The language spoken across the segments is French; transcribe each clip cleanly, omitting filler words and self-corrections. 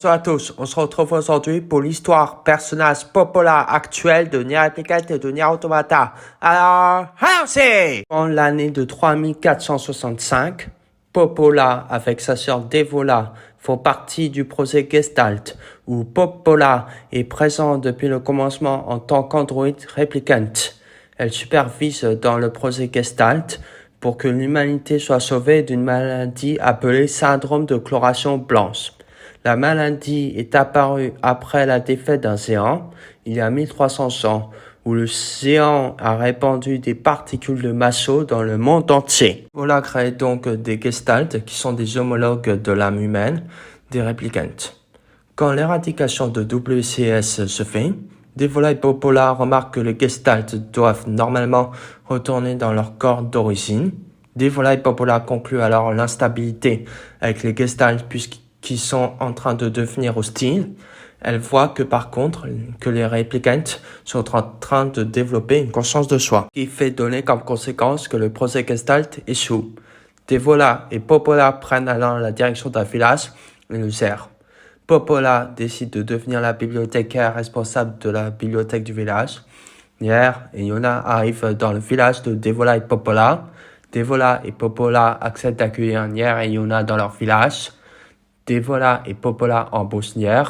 Bonjour à tous, on se retrouve aujourd'hui pour l'histoire personnage populaire actuelle de Nier Replicant et de Nier Automata. Alors, allons-y! En l'année de 3465, Popola avec sa sœur Devola font partie du projet Gestalt, où Popola est présent depuis le commencement en tant qu'androïde Replicant. Elle supervise dans le projet Gestalt pour que l'humanité soit sauvée d'une maladie appelée syndrome de chloration blanche. La maladie est apparue après la défaite d'un géant, il y a 1300 ans, où le géant a répandu des particules de masso dans le monde entier. Voilà crée donc des gestalts qui sont des homologues de l'âme humaine, des réplicantes. Quand l'éradication de WCS se fait, Devola et Popola remarquent que les gestalts doivent normalement retourner dans leur corps d'origine. Devola et Popola concluent alors l'instabilité avec les gestalts puisqu'ils sont en train de devenir hostiles. Elle voit que par contre, que les réplicantes sont en train de développer une conscience de soi, qui fait donner comme conséquence que le projet Gestalt échoue. Devola et Popola prennent alors la direction d'un village et le gèrent. Popola décide de devenir la bibliothécaire responsable de la bibliothèque du village. Nier et Yona arrivent dans le village de Devola et Popola. Devola et Popola acceptent d'accueillir Nier et Yona dans leur village. Devola et Popola embauchent Nier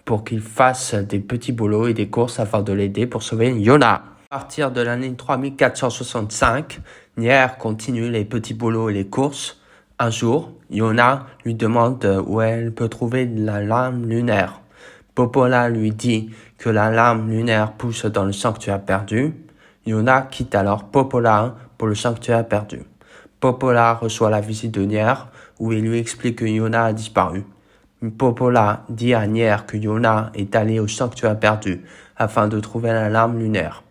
pour qu'il fasse des petits boulots et des courses afin de l'aider pour sauver Yona. À partir de l'année 3465, Nier continue les petits boulots et les courses. Un jour, Yona lui demande où elle peut trouver la lame lunaire. Popola lui dit que la lame lunaire pousse dans le sanctuaire perdu. Yona quitte alors Popola pour le sanctuaire perdu. Popola reçoit la visite de Nier, où il lui explique que Yona a disparu. Popola dit à Nier que Yona est allé au sanctuaire perdu afin de trouver la lame lunaire.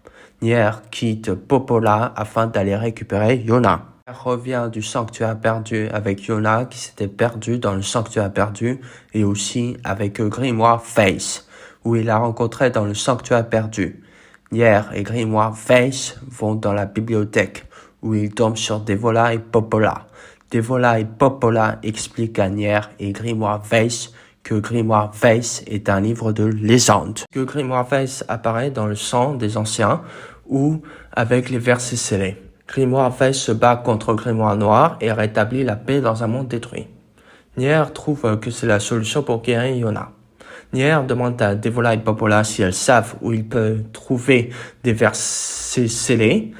Nier quitte Popola afin d'aller récupérer Yona. Nier revient du sanctuaire perdu avec Yona qui s'était perdu dans le sanctuaire perdu et aussi avec Grimoire Face, où il a rencontré dans le sanctuaire perdu. Nier et Grimoire Face vont dans la bibliothèque, où ils tombent sur Devola et Popola. Devola et Popola expliquent à Nier et Grimoire Face que Grimoire Face est un livre de légende. Que Grimoire Face apparaît dans le sang des anciens ou avec les versets scellés. Grimoire Face se bat contre Grimoire Noir et rétablit la paix dans un monde détruit. Nier trouve que c'est la solution pour guérir Yona. Nier demande à Devola et Popola si elles savent où il peut trouver des versets scellés.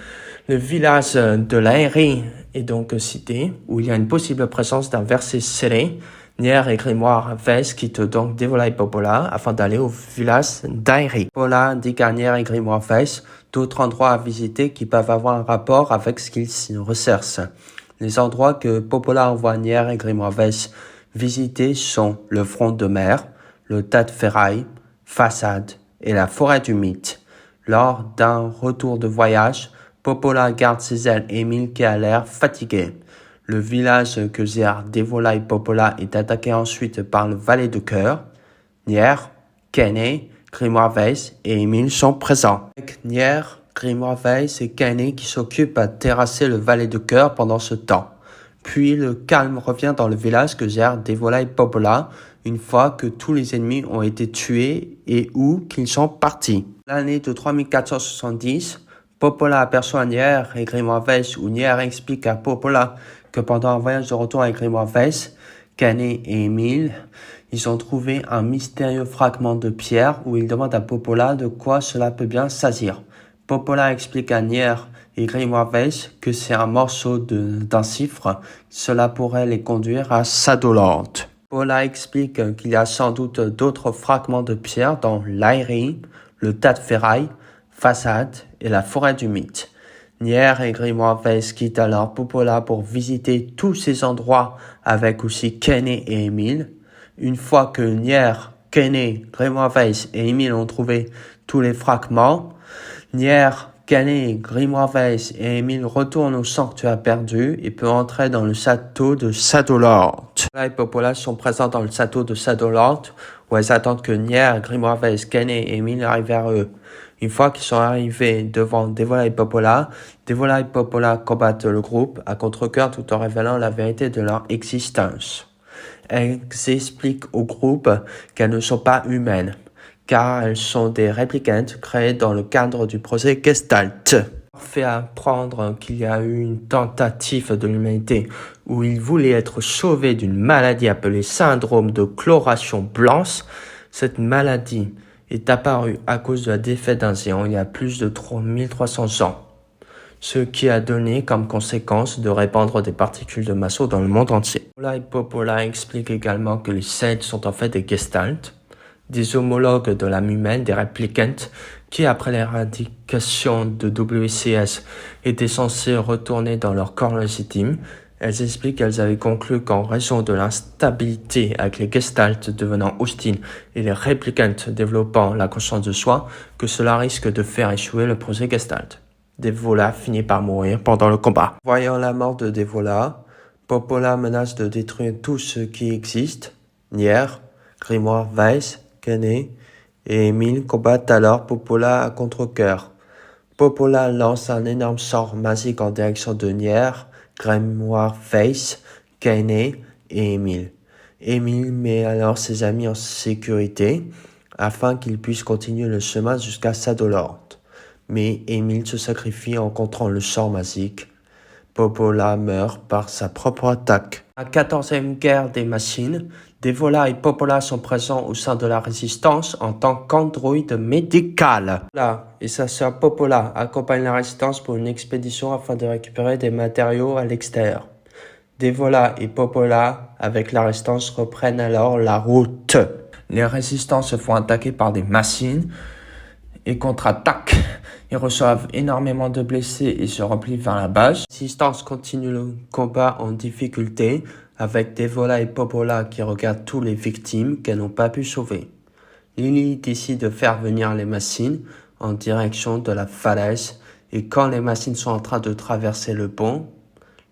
Le village de l'Aérie est donc cité, où il y a une possible présence d'un verset scellé. Nier et Grimoire Face quittent donc Devola et Popola afin d'aller au village d'Aérie. Popola dit à Nier et Grimoire Face d'autres endroits à visiter qui peuvent avoir un rapport avec ce qu'ils recherchent. Les endroits que Popola envoie Nier et Grimoire Face visiter sont le front de mer, le tas de ferraille, façade et la forêt du mythe. Lors d'un retour de voyage, Popola garde ses ailes Émile qui a l'air fatigué. Le village que gèrent Devola et Popola est attaqué ensuite par le valet de cœur. Nier, Kane, Grimoire Face et Émile sont présents. Avec Nier, Grimoire Face et Kane qui s'occupent à terrasser le valet de cœur pendant ce temps. Puis le calme revient dans le village que gèrent Devola et Popola une fois que tous les ennemis ont été tués et où qu'ils sont partis. L'année de 3470, Popola aperçoit Nier et Grimoire Face où Nier explique à Popola que pendant un voyage de retour avec Grimoire Face, Kane et Émile, ils ont trouvé un mystérieux fragment de pierre où ils demandent à Popola de quoi cela peut bien s'agir. Popola explique à Nier et Grimoire Face que c'est un morceau d'un chiffre, cela pourrait les conduire à Shadowland. Popola explique qu'il y a sans doute d'autres fragments de pierre dans l'Aérie, le tas de ferraille, façade et la forêt du mythe. Nier et Grimoire Face quittent alors Popola pour visiter tous ces endroits avec aussi Kane et Émile. Une fois que Nier, Kane, Grimoire Face et Émile ont trouvé tous les fragments, Nier, Kane, Grimoire Face et Émile retournent au sanctuaire perdu et peuvent entrer dans le château de Shadowland. Popola et Popola sont présents dans le château de Shadowland où elles attendent que Nier, Grimoire Face, Kane et Émile arrivent vers eux. Une fois qu'ils sont arrivés devant Devola et Popola combattent le groupe à contre-cœur tout en révélant la vérité de leur existence. elles expliquent au groupe qu'elles ne sont pas humaines, car elles sont des réplicantes créées dans le cadre du projet Gestalt. Fait apprendre qu'il y a eu une tentative de l'humanité où il voulait être sauvé d'une maladie appelée syndrome de chloration blanche. Cette maladie est apparue à cause de la défaite d'un géant il y a plus de 3300 ans, ce qui a donné comme conséquence de répandre des particules de masse dans le monde entier. Popola et Popola expliquent également que les Celtes sont en fait des Gestalt, des homologues de l'âme humaine, des réplicantes, qui, après l'éradication de WCS, étaient censés retourner dans leur corps légitime. Elles expliquent qu'elles avaient conclu qu'en raison de l'instabilité avec les Gestalt devenant hostiles et les réplicantes développant la conscience de soi, que cela risque de faire échouer le projet Gestalt. Devola finit par mourir pendant le combat. Voyant la mort de Devola, Popola menace de détruire tout ce qui existe. Nier, Grimoire, Weiss, Kane et Emile combattent alors Popola à contre-cœur. Popola lance un énorme sort magique en direction de Nier, Grimoire, Weiss, Kane et Emile. Emile met alors ses amis en sécurité afin qu'ils puissent continuer le chemin jusqu'à Shadowlord. Mais Emile se sacrifie en contrant le sort magique. Popola meurt par sa propre attaque. La 14e guerre des machines, Devola et Popola sont présents au sein de la Résistance en tant qu'androïdes médicales. Devola et sa sœur Popola accompagnent la Résistance pour une expédition afin de récupérer des matériaux à l'extérieur. Devola et Popola, avec la Résistance, reprennent alors la route. Les résistants se font attaquer par des machines et contre-attaquent. Ils reçoivent énormément de blessés et se replient vers la base. La Résistance continue le combat en difficulté avec Devola et Popola qui regardent tous les victimes qu'elles n'ont pas pu sauver. Lily décide de faire venir les machines en direction de la falaise et quand les machines sont en train de traverser le pont,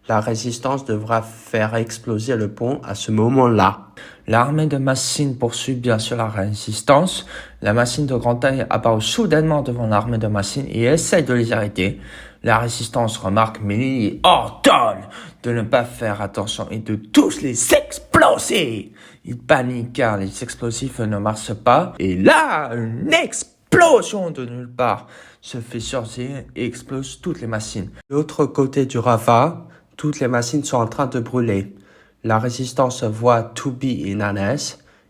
la Résistance devra faire exploser le pont à ce moment-là. L'armée de machines poursuit bien sûr la Résistance. La machine de grande taille apparaît soudainement devant l'armée de machines et essaie de les arrêter. La Résistance remarque mais Lily ordonne de ne pas faire attention et de tous les exploser. Ils paniquent car les explosifs ne marchent pas. Et là, une explosion de nulle part se fait sortir et explose toutes les machines. De l'autre côté du Rava, toutes les machines sont en train de brûler. La Résistance voit Tubi et Nanes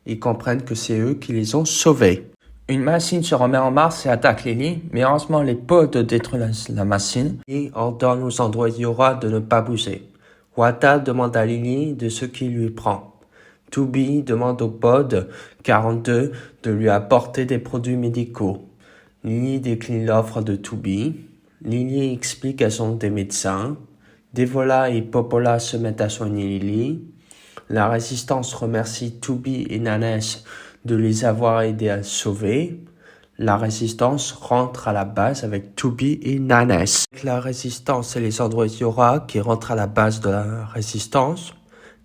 et comprennent que c'est eux qui les ont sauvés. Une machine se remet en marche et attaque Lily, mais heureusement les pods détruisent la machine et ordonnent aux androïdes Yora de ne pas bouger. Wata demande à Lily de ce qui lui prend. Tubi demande au pod 42 de lui apporter des produits médicaux. Lily décline l'offre de Tubi. Lily explique qu'elles sont des médecins. Devola et Popola se mettent à soigner Lily. La Résistance remercie Tubi et Nanes de les avoir aidés à sauver. La Résistance rentre à la base avec Tubi et Nanes. La Résistance et les androïdes Yora qui rentrent à la base de la Résistance.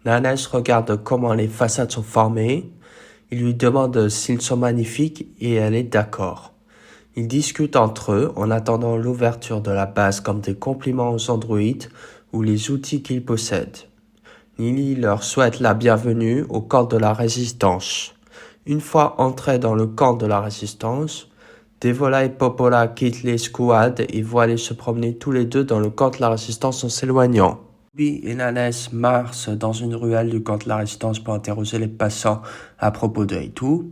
Nanes regarde comment les façades sont formées. Il lui demande s'ils sont magnifiques et elle est d'accord. Ils discutent entre eux en attendant l'ouverture de la base comme des compliments aux androïdes ou les outils qu'ils possèdent. Lily leur souhaite la bienvenue au camp de la Résistance. Une fois entrés dans le camp de la Résistance, Devola et Popola quittent les squads et voient aller se promener tous les deux dans le camp de la Résistance en s'éloignant. Tubi et Nanes marchent dans une ruelle du camp de la Résistance pour interroger les passants à propos de Heitu.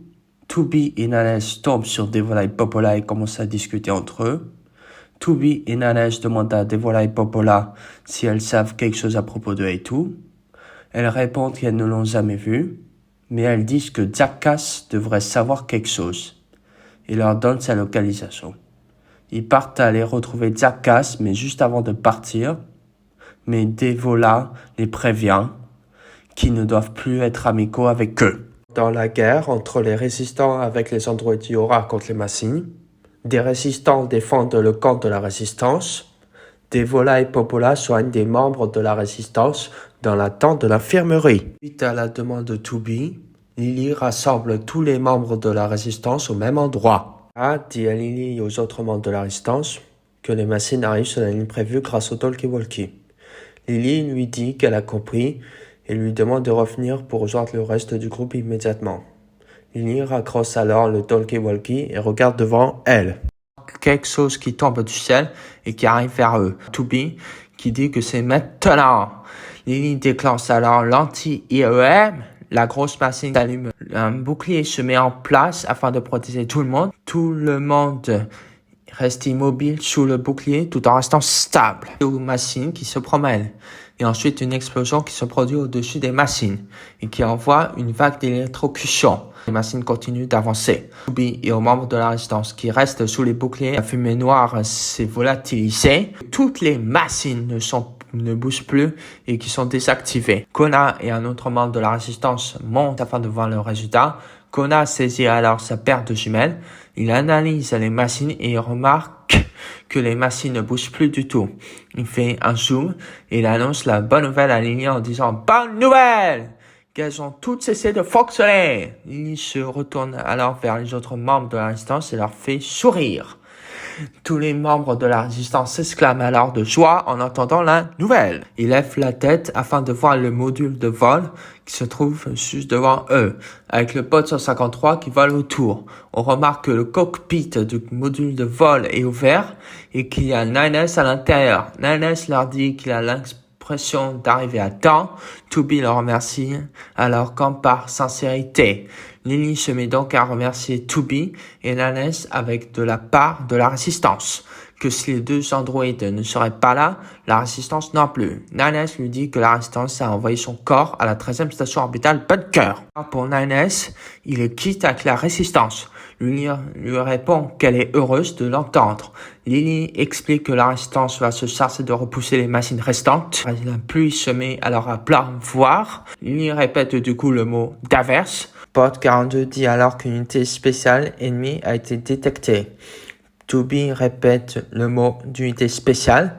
Tubi et Nanes tombent sur Devola et Popola et commencent à discuter entre eux. Tubi et Nanes demandent à Devola et Popola si elles savent quelque chose à propos de Heitu. Elles répondent qu'elles ne l'ont jamais vu, mais elles disent que Jackass devrait savoir quelque chose et leur donnent sa localisation. Ils partent aller retrouver Jackass, mais juste avant de partir, mais Devola les prévient qu'ils ne doivent plus être amicaux avec eux. Dans la guerre entre les résistants avec les androïdes Yora contre les machines, des résistants défendent le camp de la Résistance. Devola et Popola soignent des membres de la Résistance dans la tente de l'infirmerie. Suite à la demande de Tubi, Lily rassemble tous les membres de la Résistance au même endroit. Dit à Lily et aux autres membres de la Résistance que les machines arrivent sur la ligne prévue grâce au talkie-walkie. Lily lui dit qu'elle a compris et lui demande de revenir pour rejoindre le reste du groupe immédiatement. Lily raccroche alors le talkie-walkie et regarde devant elle. Quelque chose qui tombe du ciel et qui arrive vers eux. Toby qui dit que c'est maintenant. Lily déclenche alors l'anti-IEM. La grosse machine s'allume. Un bouclier se met en place afin de protéger tout le monde. Tout le monde reste immobile sous le bouclier tout en restant stable. Une machine qui se promène. Et ensuite une explosion qui se produit au-dessus des machines et qui envoie une vague d'électrocution. Les machines continuent d'avancer. Toby et aux membres de la résistance qui restent sous les boucliers, la fumée noire s'est volatilisée. Toutes les machines ne bougent plus et qui sont désactivées. Kona et un autre membre de la résistance montent afin de voir le résultat. Kona saisit alors sa paire de jumelles. Il analyse les machines et il remarque que les machines ne bougent plus du tout. Il fait un zoom et il annonce la bonne nouvelle à Lily en disant « Bonne nouvelle !» qu'elles ont toutes cessé de fonctionner. Lily se retourne alors vers les autres membres de la résistance et leur fait sourire. Tous les membres de la résistance s'exclament alors de joie en entendant la nouvelle. Ils lèvent la tête afin de voir le module de vol qui se trouve juste devant eux, avec le pod 153 qui vole autour. On remarque que le cockpit du module de vol est ouvert et qu'il y a Nines à l'intérieur. Nines leur dit qu'il a l'impression d'arriver à temps. Toby le remercie alors comme par sincérité. Lily se met donc à remercier Toby et Nines avec de la part de la résistance. Que si les deux androïdes ne seraient pas là, la résistance non plus. Nines lui dit que la résistance a envoyé son corps à la 13e station orbitale Bunker. Pour Nines, il est quitte avec la résistance. Lily lui répond qu'elle est heureuse de l'entendre. Lily explique que la résistance va se charger de repousser les machines restantes. La pluie se met alors à pleuvoir. Lily répète du coup le mot d'averse. Pod 42 dit alors qu'une unité spéciale ennemie a été détectée. Toby répète le mot d'unité spéciale,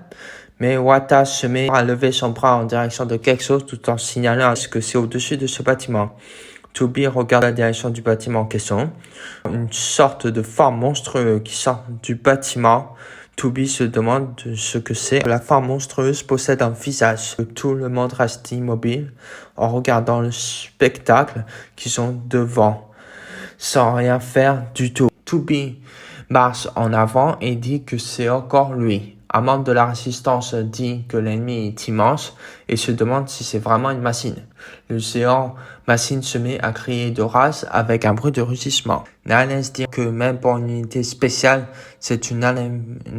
mais Wata se met à lever son bras en direction de quelque chose tout en signalant que c'est au-dessus de ce bâtiment. Toby regarde la direction du bâtiment en question. Une sorte de forme monstrueuse qui sort du bâtiment. Toby se demande ce que c'est. La forme monstrueuse possède un visage. Tout le monde reste immobile en regardant le spectacle qu'ils ont devant, sans rien faire du tout. Toby marche en avant et dit que c'est encore lui. Un membre de la résistance dit que l'ennemi est immense et se demande si c'est vraiment une machine. Le géant machine se met à crier de rage avec un bruit de rugissement. Nines dit que même pour une unité spéciale, c'est une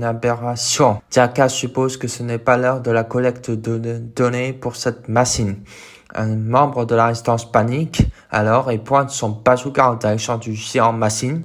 aberration. Jaka suppose que ce n'est pas l'heure de la collecte de données pour cette machine. Un membre de la résistance panique alors et pointe son bazooka en direction du géant machine.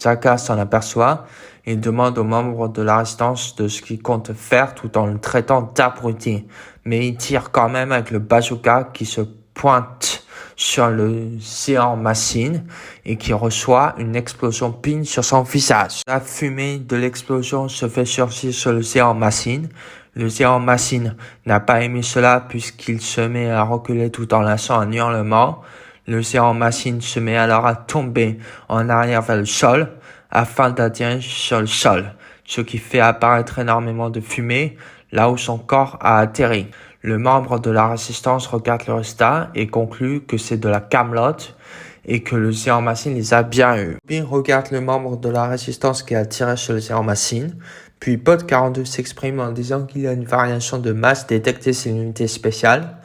Jaka s'en aperçoit et demande aux membres de la résistance de ce qu'il compte faire tout en le traitant d'abruti. Mais il tire quand même avec le bazooka qui se pointe sur le géant machine et qui reçoit une explosion pine sur son visage. La fumée de l'explosion se fait surgir sur le géant machine. Le géant machine n'a pas aimé cela puisqu'il se met à reculer tout en lâchant un hurlement. Le géant machine se met alors à tomber en arrière vers le sol afin d'atterrir sur le sol, ce qui fait apparaître énormément de fumée là où son corps a atterri. Le membre de la résistance regarde le résultat et conclut que c'est de la camelote et que le géant machine les a bien eus. Puis regarde le membre de la résistance qui a tiré sur le géant machine. Puis Pod 42 s'exprime en disant qu'il y a une variation de masse détectée sur une unité spéciale.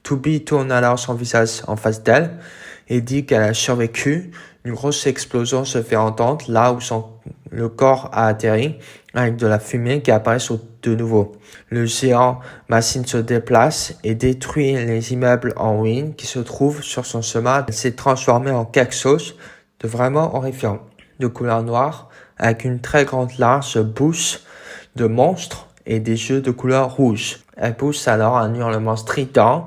Toby tourne alors son visage en face d'elle et dit qu'elle a survécu. Une grosse explosion se fait entendre là où le corps a atterri avec de la fumée qui apparaît de nouveau. Le géant machine se déplace et détruit les immeubles en ruine qui se trouvent sur son chemin. Elle s'est transformée en quelque chose de vraiment horrifiant, de couleur noire avec une très grande large bouche de monstre et des yeux de couleur rouge. Elle pousse alors un hurlement strident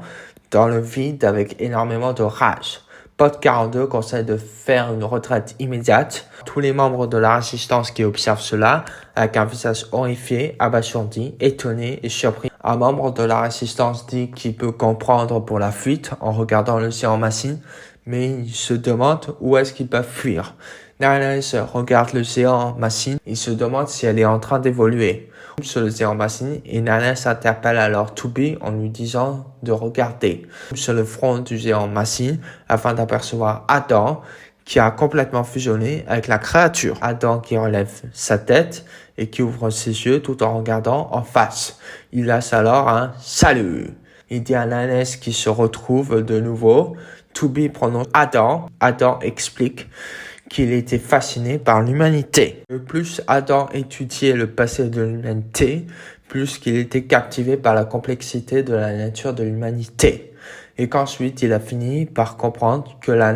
dans le vide avec énormément de rage. Pod 42 conseille de faire une retraite immédiate. Tous les membres de la résistance qui observent cela, avec un visage horrifié, abasourdi, étonné et surpris. Un membre de la résistance dit qu'il peut comprendre pour la fuite en regardant le géant machine, mais il se demande où est-ce qu'ils peuvent fuir. Nines regarde le géant machine et se demande si elle est en train d'évoluer. sur le géant machine et Nanès interpelle alors Tubi en lui disant de regarder sur le front du géant machine afin d'apercevoir Adam qui a complètement fusionné avec la créature. Adam qui relève sa tête et qui ouvre ses yeux tout en regardant en face. Il lâche alors un salut. Il dit à Nanès qui se retrouve de nouveau. Tubi prononce Adam. Adam explique qu'il était fasciné par l'humanité. Le plus Adam étudiait le passé de l'humanité, plus qu'il était captivé par la complexité de la nature de l'humanité. Et qu'ensuite il a fini par comprendre que la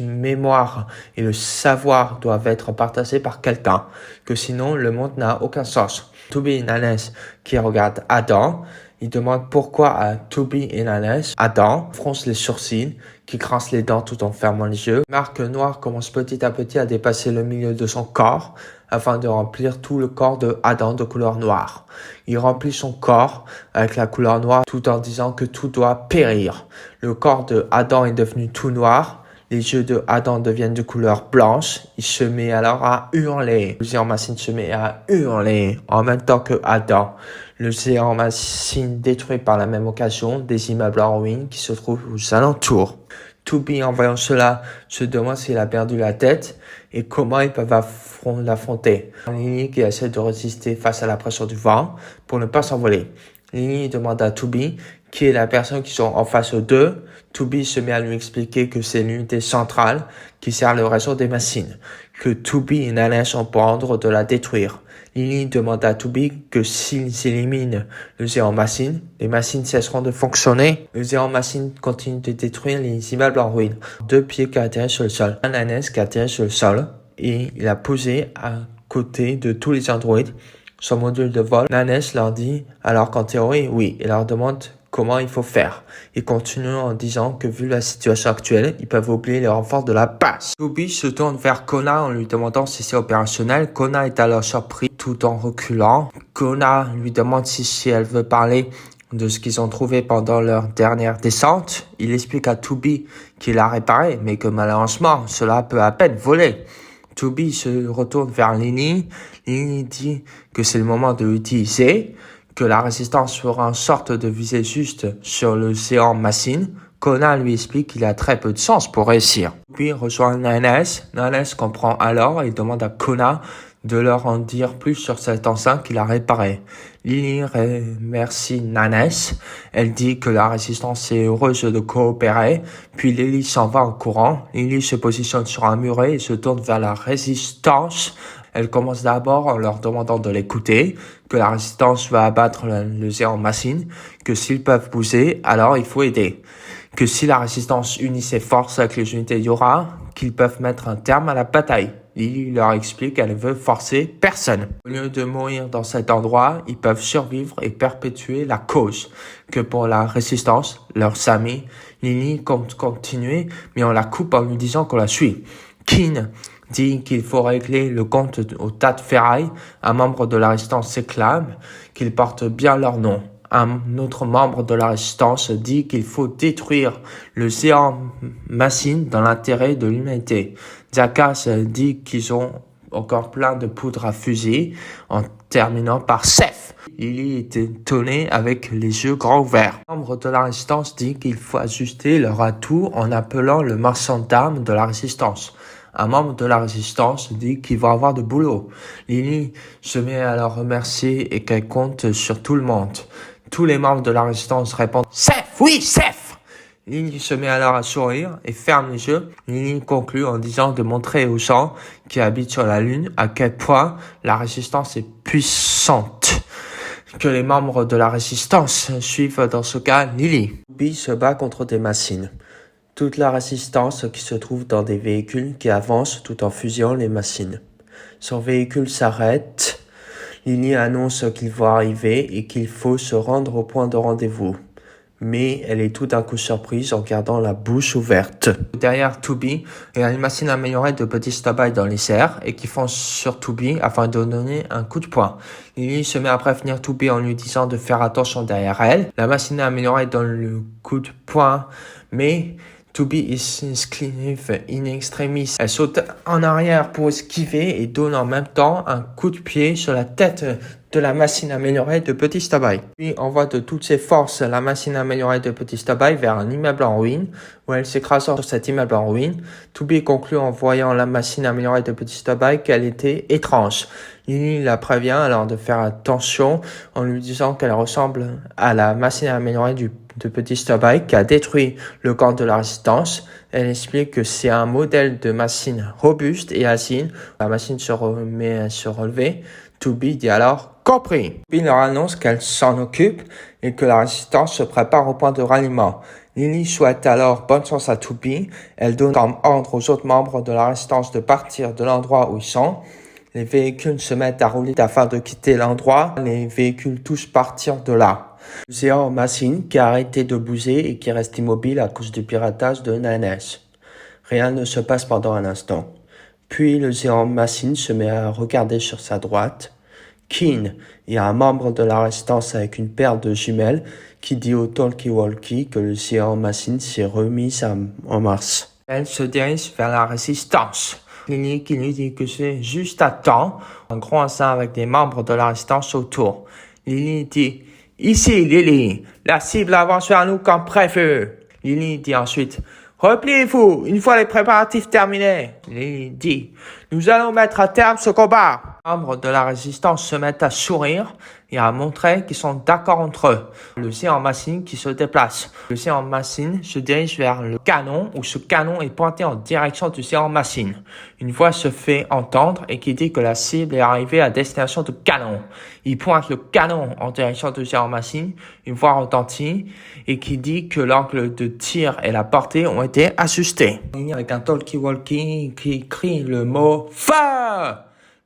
mémoire et le savoir doivent être partagés par quelqu'un, que sinon le monde n'a aucun sens. Tubi et Nanès qui regardent Adam, il demande pourquoi à Tubi et Nanès. Adam fronce les sourcils, qui grince les dents tout en fermant les yeux. Marque noire commence petit à petit à dépasser le milieu de son corps afin de remplir tout le corps de Adam de couleur noire. Il remplit son corps avec la couleur noire tout en disant que tout doit périr. Le corps de Adam est devenu tout noir. Les yeux de Adam deviennent de couleur blanche. Il se met alors à hurler. Le géant machine se met à hurler en même temps que Adam. Le géant machine détruit par la même occasion des immeubles en ruine qui se trouvent aux alentours. Tubi, en voyant cela, se demande s'il a perdu la tête et comment ils peuvent l'affronter. Lily qui essaie de résister face à la pression du vent pour ne pas s'envoler. Lily demande à Tubi qui est la personne qui sont en face d'eux. Tubi se met à lui expliquer que c'est l'unité centrale qui sert le réseau des machines, que Tubi et Nanès ont pour ordre de la détruire. Lily demande à Tubi que s'ils éliminent le géant machine, les machines cesseront de fonctionner. Le géant machine continue de détruire les immeubles en ruine. 2 pieds qui atterrissent sur le sol. Un Nanès qui atterrit sur le sol et il a posé à côté de tous les androïdes son module de vol. Nanès leur dit alors qu'en théorie, oui, il leur demande comment il faut faire. Il continue en disant que vu la situation actuelle, ils peuvent oublier les renforts de la base. Tubi se tourne vers Kona en lui demandant si c'est opérationnel. Kona est alors surpris tout en reculant. Kona lui demande si elle veut parler de ce qu'ils ont trouvé pendant leur dernière descente. Il explique à Tubi qu'il a réparé, mais que malheureusement, cela peut à peine voler. Tubi se retourne vers Lily. Lily dit que c'est le moment de l'utiliser, que la résistance fera en sorte de viser juste sur le géant machine. Kona lui explique qu'il a très peu de chance pour réussir. Puis rejoint Nanès. Nanès comprend alors et demande à Kona de leur en dire plus sur cette enceinte qu'il a réparée. Lily remercie Nanès. Elle dit que la résistance est heureuse de coopérer. Puis Lily s'en va en courant. Lily se positionne sur un muret et se tourne vers la résistance. Elle commence d'abord en leur demandant de l'écouter, que la résistance va abattre le géant machine, que s'ils peuvent bouger, alors il faut aider. Que si la résistance unit ses forces avec les unités Yora, qu'ils peuvent mettre un terme à la bataille. Lily leur explique qu'elle ne veut forcer personne. Au lieu de mourir dans cet endroit, ils peuvent survivre et perpétuer la cause. Que pour la résistance, leurs amis, Lily compte continuer, mais on la coupe en lui disant qu'on la suit. Keen dit qu'il faut régler le compte au tas de ferraille. Un membre de la résistance s'éclame qu'ils portent bien leur nom. Un autre membre de la résistance dit qu'il faut détruire le géant machine dans l'intérêt de l'humanité. Zakas dit qu'ils ont encore plein de poudre à fusil en terminant par Seth. Lily est étonné avec les yeux grands ouverts. Un membre de la résistance dit qu'il faut ajuster leur atout en appelant le marchand d'armes de la résistance. Un membre de la résistance dit qu'il va avoir de boulot. Lily se met à leur remercier et qu'elle compte sur tout le monde. Tous les membres de la résistance répondent « Seth, oui, Seth !» Lily se met alors à sourire et ferme les yeux. Lily conclut en disant de montrer aux gens qui habitent sur la Lune à quel point la résistance est puissante. Que les membres de la résistance suivent dans ce cas Lily. Tubi se bat contre des machines. Toute la résistance qui se trouve dans des véhicules qui avancent tout en fusillant les machines. Son véhicule s'arrête. Lily annonce qu'il va arriver et qu'il faut se rendre au point de rendez-vous. Mais elle est tout d'un coup surprise en gardant la bouche ouverte. Derrière Tubi, il y a une machine améliorée de petits stabailles dans les serres et qui fonce sur Tubi afin de donner un coup de poing. Lily se met à prévenir Tubi en lui disant de faire attention derrière elle. La machine améliorée donne le coup de poing, mais Toby esquive in extremis. Elle saute en arrière pour esquiver et donne en même temps un coup de pied sur la tête de la machine améliorée de Petit Stabaï. Puis envoie de toutes ses forces la machine améliorée de Petit Stabaï vers un immeuble en ruine, où elle s'écrase sur cet immeuble en ruine. Toby conclut en voyant la machine améliorée de Petit Stabaï qu'elle était étrange. Lily la prévient alors de faire attention en lui disant qu'elle ressemble à la machine améliorée de Petit Stabaï qui a détruit le camp de la résistance. Elle explique que c'est un modèle de machine robuste et agile. La machine se remet à se relever. Toby dit alors « Compris ». Toby leur annonce qu'elle s'en occupe et que la résistance se prépare au point de ralliement. Lily souhaite alors bonne chance à Toby. Elle donne comme ordre aux autres membres de la résistance de partir de l'endroit où ils sont. Les véhicules se mettent à rouler afin de quitter l'endroit. Les véhicules tous partirent de là. Le géant machine qui a arrêté de bouger et qui reste immobile à cause du piratage de Nanès. Rien ne se passe pendant un instant. Puis le géant machine se met à regarder sur sa droite. Keen, il y a un membre de la résistance avec une paire de jumelles qui dit au talkie-walkie que le géant machine s'est remis en marche. Elle se dirige vers la résistance. Lily qui lui dit que c'est juste à temps, en croisant avec des membres de la résistance autour. Lily dit « Ici, Lily, la cible avance vers nous comme prévu. » Lily dit ensuite « Repliez-vous, une fois les préparatifs terminés. » Lily dit « Nous allons mettre à terme ce combat. » Les membres de la résistance se mettent à sourire et à montrer qu'ils sont d'accord entre eux. Le géant machine qui se déplace. Le géant machine se dirige vers le canon où ce canon est pointé en direction du géant machine. Une voix se fait entendre et qui dit que la cible est arrivée à destination du canon. Il pointe le canon en direction du géant machine. Une voix retentit et qui dit que l'angle de tir et la portée ont été ajustés. Avec un talkie-walkie qui crie le mot « Feu !»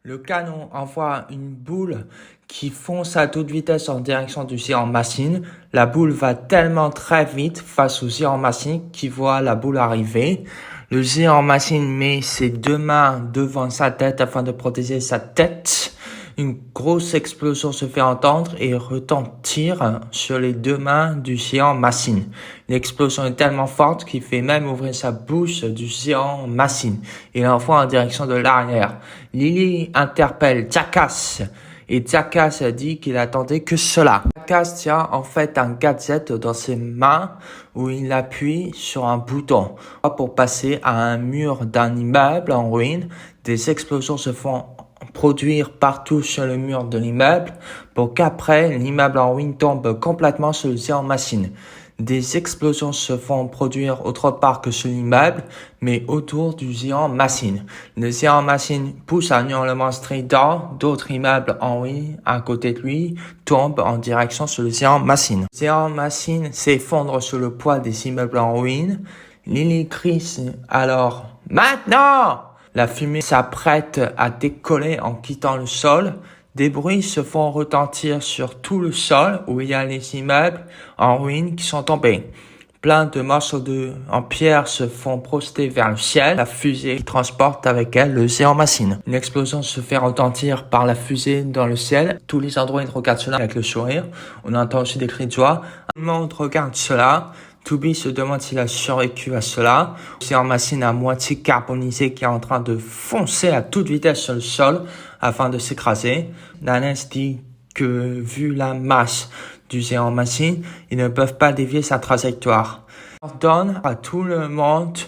Le canon envoie une boule qui fonce à toute vitesse en direction du géant machine. La boule va tellement très vite face au géant machine qui voit la boule arriver. Le géant machine met ses deux mains devant sa tête afin de protéger sa tête. Une grosse explosion se fait entendre et retentir sur les deux mains du géant machine. L'explosion est tellement forte qu'il fait même ouvrir sa bouche du géant machine et l'envoie en direction de l'arrière. Lily interpelle Jackass et Jackass dit qu'il attendait que cela. Jackass tient en fait un gadget dans ses mains où il appuie sur un bouton pour passer à un mur d'un immeuble en ruine. Des explosions se font produire partout sur le mur de l'immeuble pour qu'après l'immeuble en ruine tombe complètement sur le géant machine. Des explosions se font produire autre part que sur l'immeuble, mais autour du géant machine. Le géant machine pousse un hurlement strident, d'autres immeubles en ruine à côté de lui tombent en direction sur le géant machine. Le géant machine s'effondre sous le poids des immeubles en ruine. Lily crie alors « Maintenant !» La fumée s'apprête à décoller en quittant le sol. Des bruits se font retentir sur tout le sol où il y a les immeubles en ruine qui sont tombés. Plein de morceaux en pierre se font projeter vers le ciel. La fusée qui transporte avec elle le géant machine. Une explosion se fait retentir par la fusée dans le ciel. Tous les androïdes regardent cela avec le sourire. On entend aussi des cris de joie. Tout le monde regarde cela. Toby se demande s'il a survécu à cela. Le géant machine à moitié carbonisé qui est en train de foncer à toute vitesse sur le sol afin de s'écraser. Nanès dit que vu la masse du géant machine, ils ne peuvent pas dévier sa trajectoire. Il ordonne à tout le monde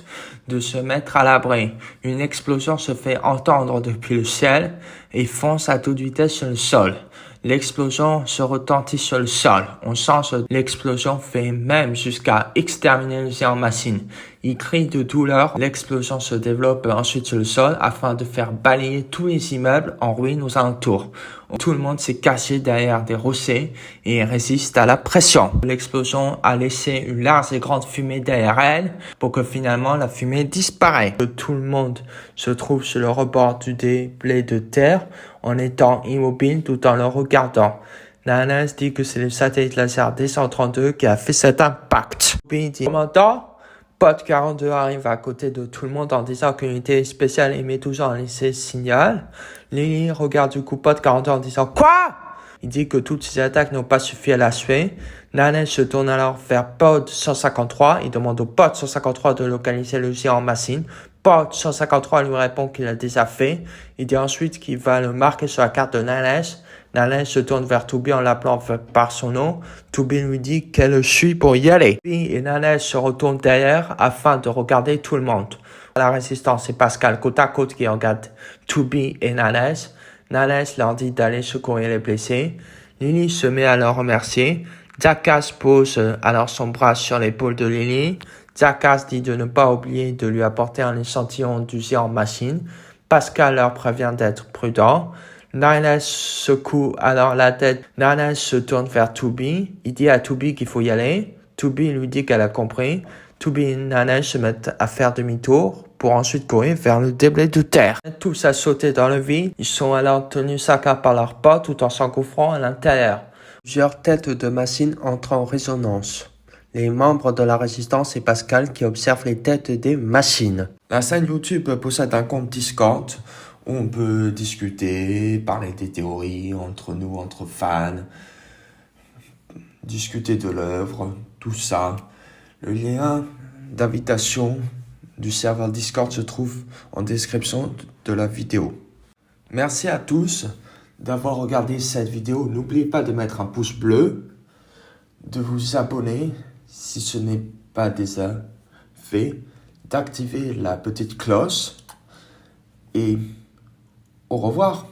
de se mettre à l'abri. Une explosion se fait entendre depuis le ciel et fonce à toute vitesse sur le sol. L'explosion se retentit sur le sol. On sent que l'explosion fait même jusqu'à exterminer le géant machine. Il crie de douleur. L'explosion se développe ensuite sur le sol afin de faire balayer tous les immeubles en ruine aux alentours. Tout le monde s'est caché derrière des rochers et résiste à la pression. L'explosion a laissé une large et grande fumée derrière elle pour que finalement la fumée disparaisse. Tout le monde se trouve sur le rebord du déblai de terre en étant immobile tout en le regardant. Nanès dit que c'est le satellite laser D132 qui a fait cet impact. Puis il dit « Commandant ?» Pod 42 arrive à côté de tout le monde en disant qu'une unité spéciale émet toujours un laissé signal. Lily regarde du coup Pod 42 en disant « Quoi ?» Il dit que toutes ces attaques n'ont pas suffi à la tuer. Nanesh se tourne alors vers Pod 153. Il demande au Pod 153 de localiser le géant machine. Pod 153 lui répond qu'il l'a déjà fait. Il dit ensuite qu'il va le marquer sur la carte de Nanesh. Nanesh se tourne vers Tubi en l'appelant par son nom. Tubi lui dit qu'elle suit pour y aller. Tubi et Nanesh se retournent derrière afin de regarder tout le monde. La résistance, c'est Pascal côte à côte qui regarde Tubi et Nanesh. Nanesh leur dit d'aller secourir les blessés. Lily se met à leur remercier. Jackass pose alors son bras sur l'épaule de Lily. Jackass dit de ne pas oublier de lui apporter un échantillon du géant machine. Pascal leur prévient d'être prudent. Nanesh secoue alors la tête. Nanesh se tourne vers Tubi. Il dit à Tubi qu'il faut y aller. Tubi lui dit qu'elle a compris. Tubi et Nanesh se mettent à faire demi-tour pour ensuite courir vers le déblai de terre. Tous à sauter dans le vide. Ils sont alors tenus à cas par leurs pas tout en s'engouffrant à l'intérieur. Plusieurs têtes de machines entrent en résonance. Les membres de la résistance et Pascal qui observent les têtes des machines. La chaîne YouTube possède un compte Discord où on peut discuter, parler des théories entre nous, entre fans, discuter de l'œuvre, tout ça. Le lien d'invitation du serveur Discord se trouve en description de la vidéo. Merci à tous d'avoir regardé cette vidéo. N'oubliez pas de mettre un pouce bleu, de vous abonner si ce n'est pas déjà fait, d'activer la petite cloche et au revoir.